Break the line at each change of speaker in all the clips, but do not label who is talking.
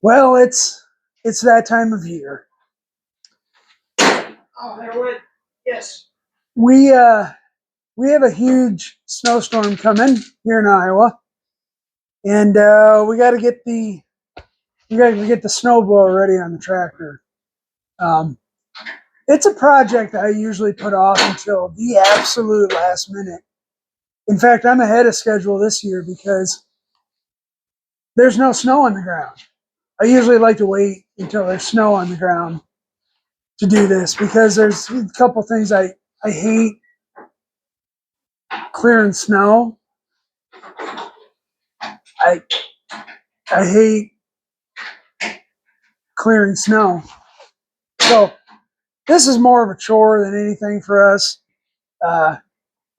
Well, it's that time of year.
Oh, there went. Yes.
We we have a huge snowstorm coming here in Iowa, and we got to get the snowblower ready on the tractor. Um, it's a project I usually put off until the absolute last minute. In fact, I'm ahead of schedule this year because there's no snow on the ground. I usually like to wait until there's snow on the ground to do this because there's a couple things I hate clearing snow. I I hate clearing snow. So this is more of a chore than anything for us. Uh,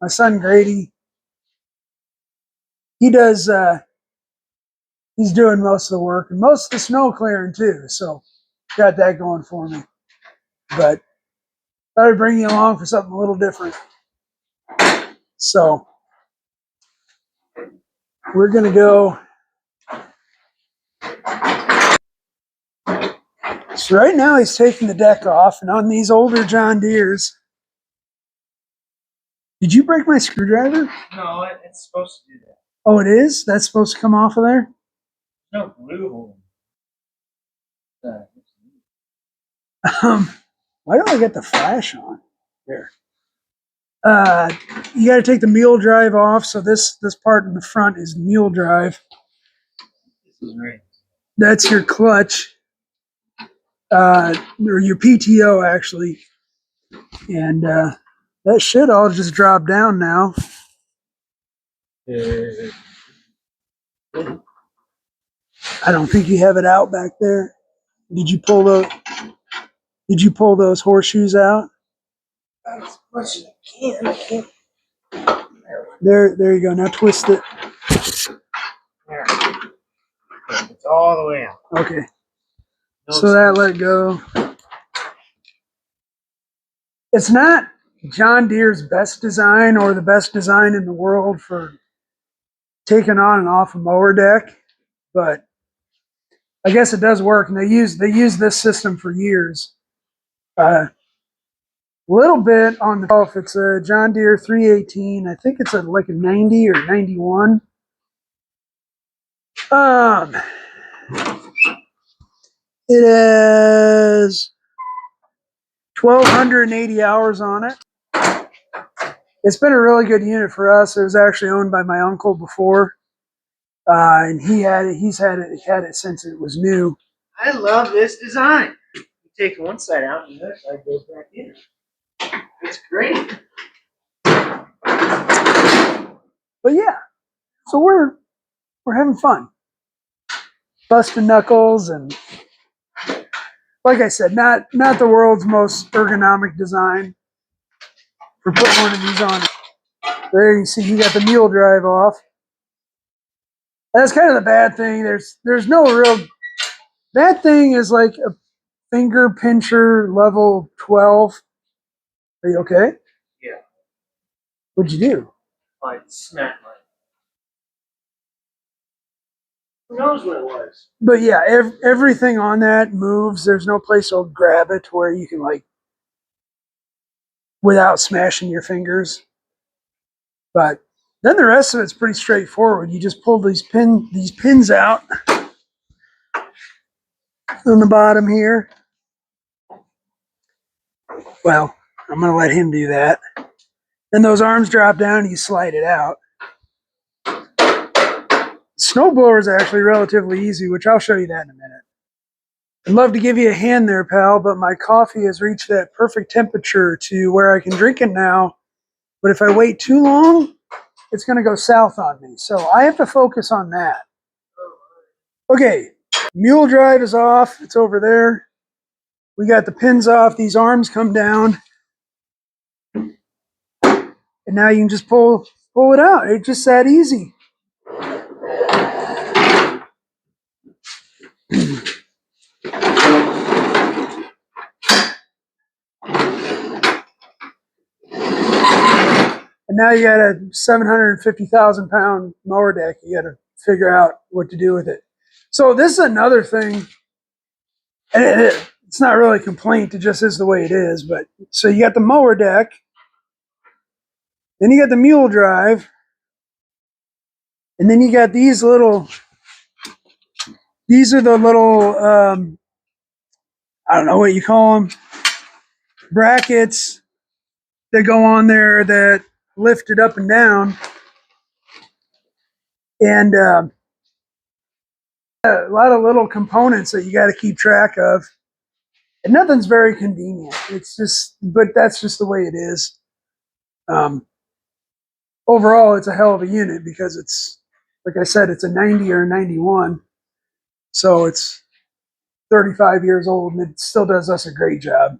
my son Grady, he does. He's doing most of the work and most of the snow clearing too. So got that going for me. But thought I'd bring you along for something a little different. So we're gonna go. So right now he's taking the deck off, and on these older John Deeres. Did you break my screwdriver?
No, it's supposed to do that.
Oh, it is? That's supposed to come off of there?
No glue hole.
Why don't I get the flash on? There. You got to take the mule drive off. So this part in the front is mule drive.
This is great.
That's your clutch, or your PTO actually, and that should all just drop down now. I don't think you have it out back there. Did you pull the? Did you pull those horseshoes out?
As much as I can't.
There you go. Now twist it.
There. It's all the way out.
Okay.
No
So that let go. It's not John Deere's best design or the best design in the world for taking on and off a mower deck, but I guess it does work. And they use this system for years. A little bit on the shelf. It's a John Deere 318. I think it's like a 90 or 91. It has 1,280 hours on it. It's been a really good unit for us. It was actually owned by my uncle before, and he's had it since it was new.
I love this design. You take one side out and the other side goes back in. It's great.
But yeah, so we're having fun, busting knuckles, and like I said, not the world's most ergonomic design for putting one of these on. There you can see you got the mule drive off. That's kind of the bad thing. There's no real bad thing is like a finger pincher level 12. Are you okay?
Yeah.
What'd you do?
I smacked mine. Who knows what it was?
But yeah, everything on that moves. There's no place to grab it where you can like without smashing your fingers. But then the rest of it's pretty straightforward. You just pull these pins out on the bottom here. Well, I'm gonna let him do that. Then those arms drop down and you slide it out. Snowblower is actually relatively easy, which I'll show you that in a minute. I'd love to give you a hand there, pal, but my coffee has reached that perfect temperature to where I can drink it now. But if I wait too long, it's going to go south on me. So I have to focus on that. Okay, mule drive is off. It's over there. We got the pins off. These arms come down. And now you can just pull it out. It's just that easy. And now you got a 750,000 pound mower deck. You got to figure out what to do with it. So this is another thing, and it's not really a complaint. It just is the way it is. But so you got the mower deck, then you got the mule drive, and then you got these little. These are the little. I don't know what you call them. Brackets that go on there that lift it up and down, and a lot of little components that you got to keep track of. And nothing's very convenient. It's just, but that's just the way it is. Um, Overall, it's a hell of a unit because it's, like I said, it's a 90 or a 91. So it's 35 years old and it still does us a great job.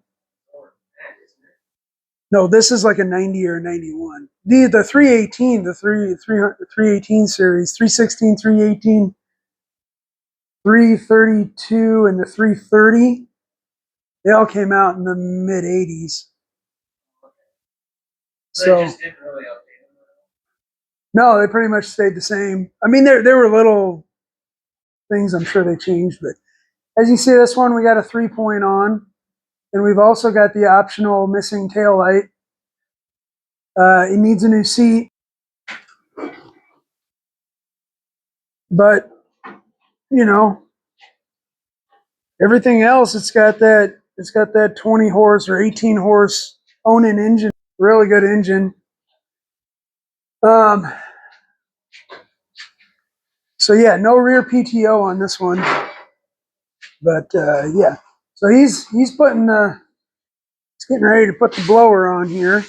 No, this is like a 90 or a 91. The 318, the 318 series, 316, 318, 332, and the 330, they all came out in the mid 80s. So
They just didn't really update them.
no, they pretty much stayed the same. I mean, there were little things I'm sure they changed, but as you see, this one we got a 3-point on, and we've also got the optional missing tail light. It needs a new seat, but you know, everything else it's got that 20 horse or 18 horse Onan engine, really good engine. Um, so yeah, no rear PTO on this one, but yeah. So he's putting he's getting ready to put the blower on here.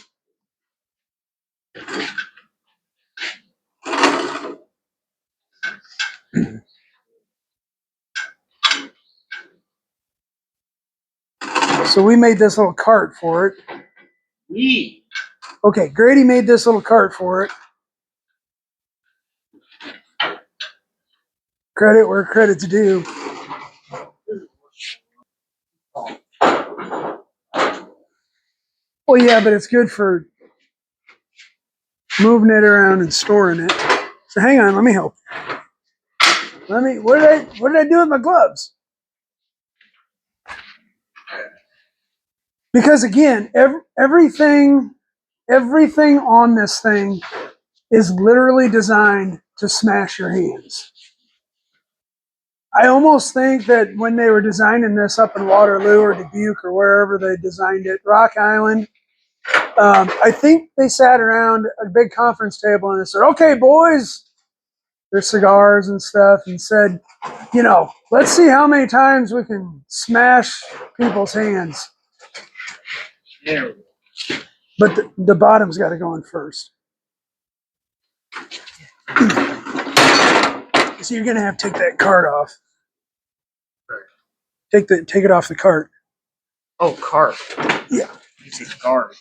So we made this little cart for it.
Yee.
Okay, Grady made this little cart for it. Credit where credit's due. Well, yeah, but it's good for moving it around and storing it. So hang on, let me help. What did I do with my gloves? Because again, everything on this thing is literally designed to smash your hands. I almost think that when they were designing this up in Waterloo or Dubuque or wherever they designed it, Rock Island, I think they sat around a big conference table and they said, "Okay, boys," their cigars and stuff, and said, let's see how many times we can smash people's hands.
Yeah.
But the bottom's got to go in first. So you're gonna have to take that cart off. Take it off the cart.
Oh, cart.
Yeah.
You say cart.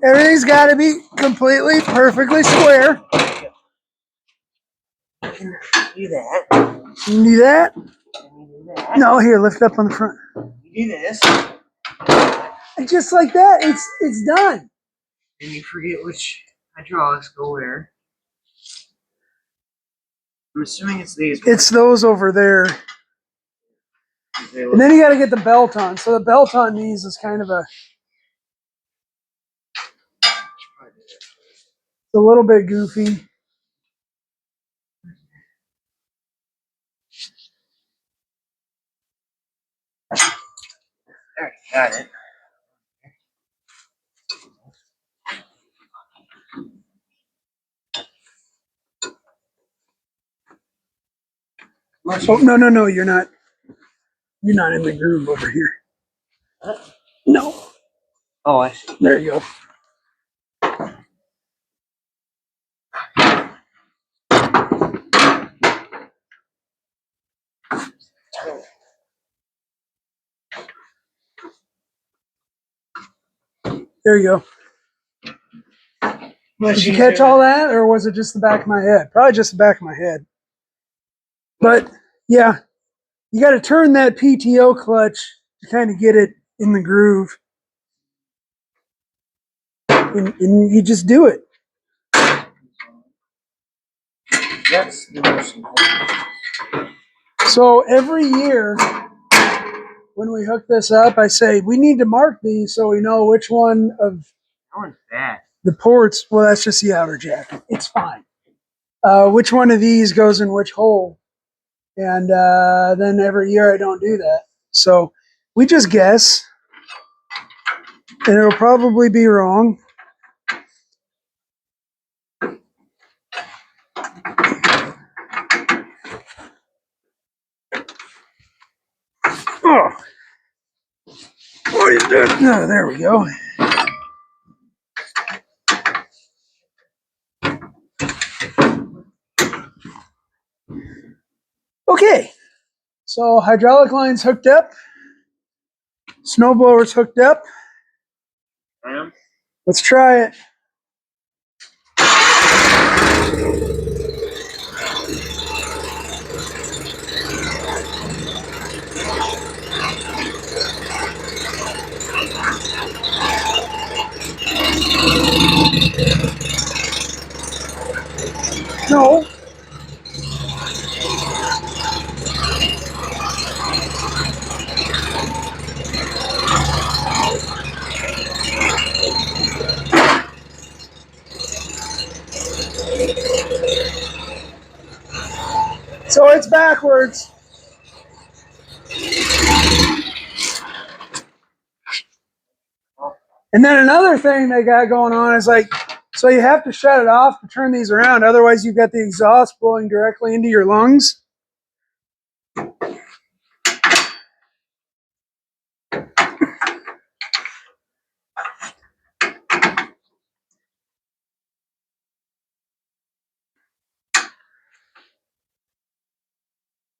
Everything's got to be completely, perfectly square.
You can do that.
You can do that?
And you do that.
No, here, lift up on the front.
You do this.
And just like that, it's done.
And you forget which hydraulics go where. I'm assuming it's these.
It's those over there. And then you got to get the belt on. So the belt on these is kind of it's a little bit goofy.
There, got it.
Oh, no, you're not. You're not in the groove over here.
Huh?
No.
Oh, I see.
There you go. There you go. Did you catch all that, or was it just the back of my head? Probably just the back of my head. But yeah, you got to turn that PTO clutch to kind of get it in the groove. And you just do it.
That's the most important.
So every year when we hook this up, I say we need to mark these so we know which one of
That one's bad.
the ports. Well, that's just the outer jacket. It's fine. Which one of these goes in which hole? And then every year I don't do that. So we just guess, and it'll probably be wrong. Oh, what are you doing? No, there we go. Okay, so hydraulic line's hooked up, snowblower's hooked up. Let's try it. No. So it's backwards. And then another thing they got going on is like, so you have to shut it off to turn these around. Otherwise, you've got the exhaust blowing directly into your lungs.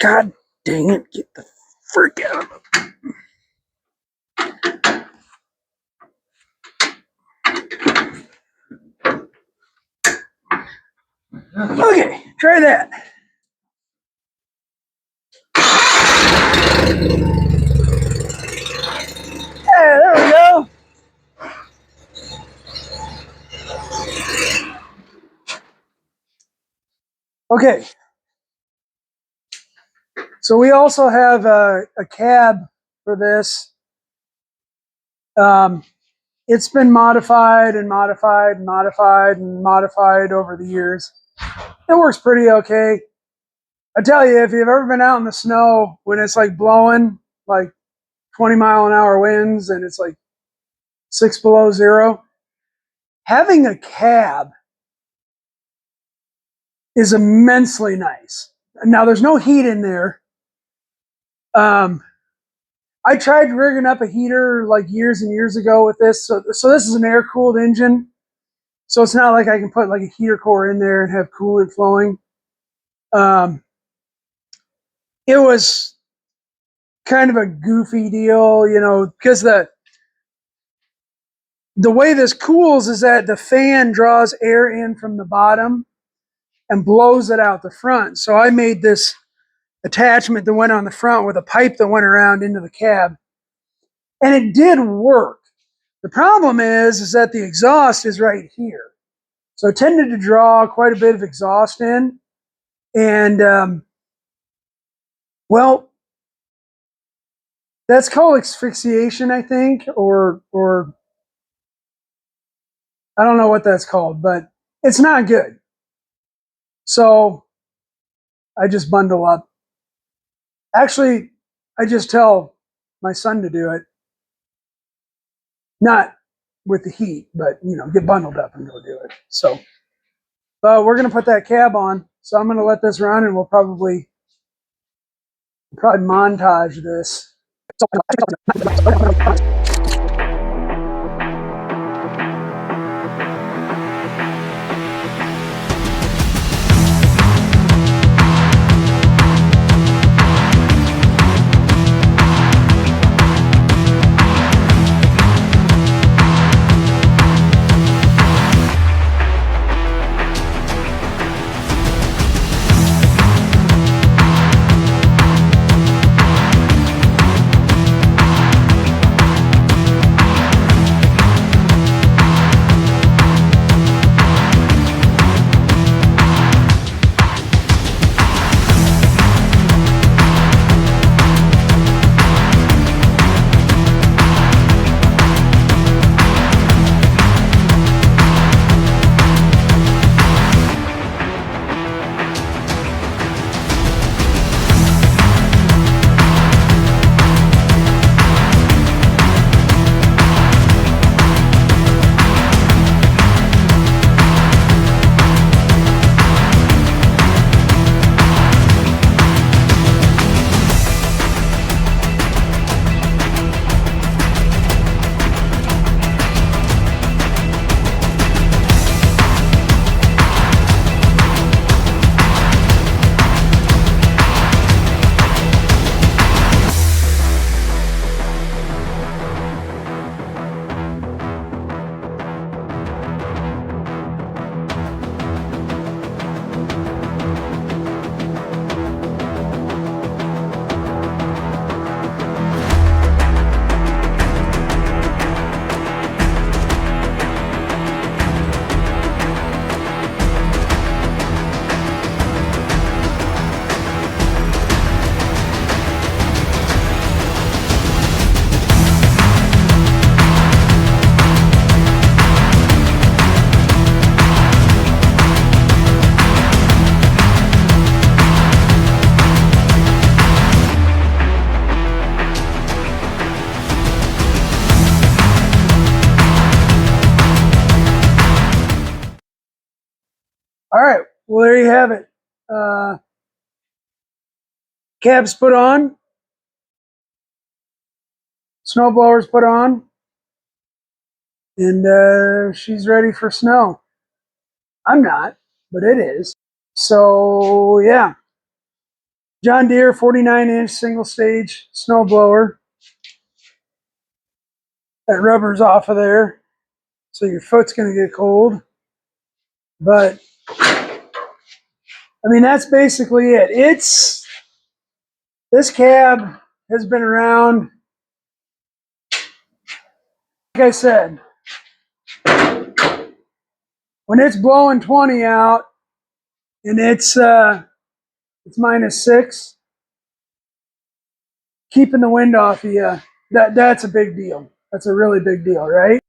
God dang it. Get the frick out of it. Okay, try that. Yeah, there we go. Okay. So we also have a cab for this. It's been modified and modified and modified and modified over the years. It works pretty okay. I tell you, if you've ever been out in the snow when it's like blowing like 20-mile-an-hour winds and it's like 6 below zero, having a cab is immensely nice. Now, there's no heat in there. I tried rigging up a heater like years and years ago with this. So this is an air-cooled engine. So it's not like I can put like a heater core in there and have coolant flowing. It was kind of a goofy deal, you know, because the way this cools is that the fan draws air in from the bottom and blows it out the front. So I made this attachment that went on the front with a pipe that went around into the cab. And it did work. The problem is that the exhaust is right here. So it tended to draw quite a bit of exhaust in. And, well, that's called asphyxiation, I think, or I don't know what that's called, but it's not good. So I just bundle up. Actually, I just tell my son to do it. Not with the heat, but, you know, get bundled up and go do it. So, we're going to put that cab on. So I'm going to let this run and we'll probably montage this. All right. Well, there you have it. Cab's put on. Snowblower's put on. And she's ready for snow. I'm not, but it is. So, yeah. John Deere 49-inch single stage snowblower. That rubber's off of there, so your foot's going to get cold. But, I mean, that's basically it. This cab has been around, like I said, when it's blowing 20 out and it's -6, keeping the wind off of you, that's a big deal. That's a really big deal, right?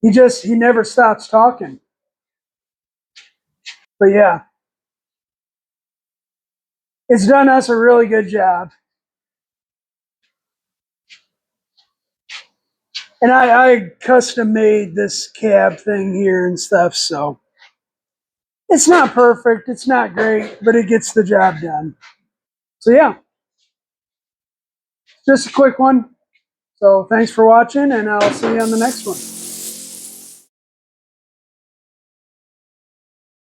He never stops talking. But yeah, it's done us a really good job. And I custom made this cab thing here and stuff, so it's not perfect, it's not great, but it gets the job done. So yeah, just a quick one. So thanks for watching, and I'll see you on the next one.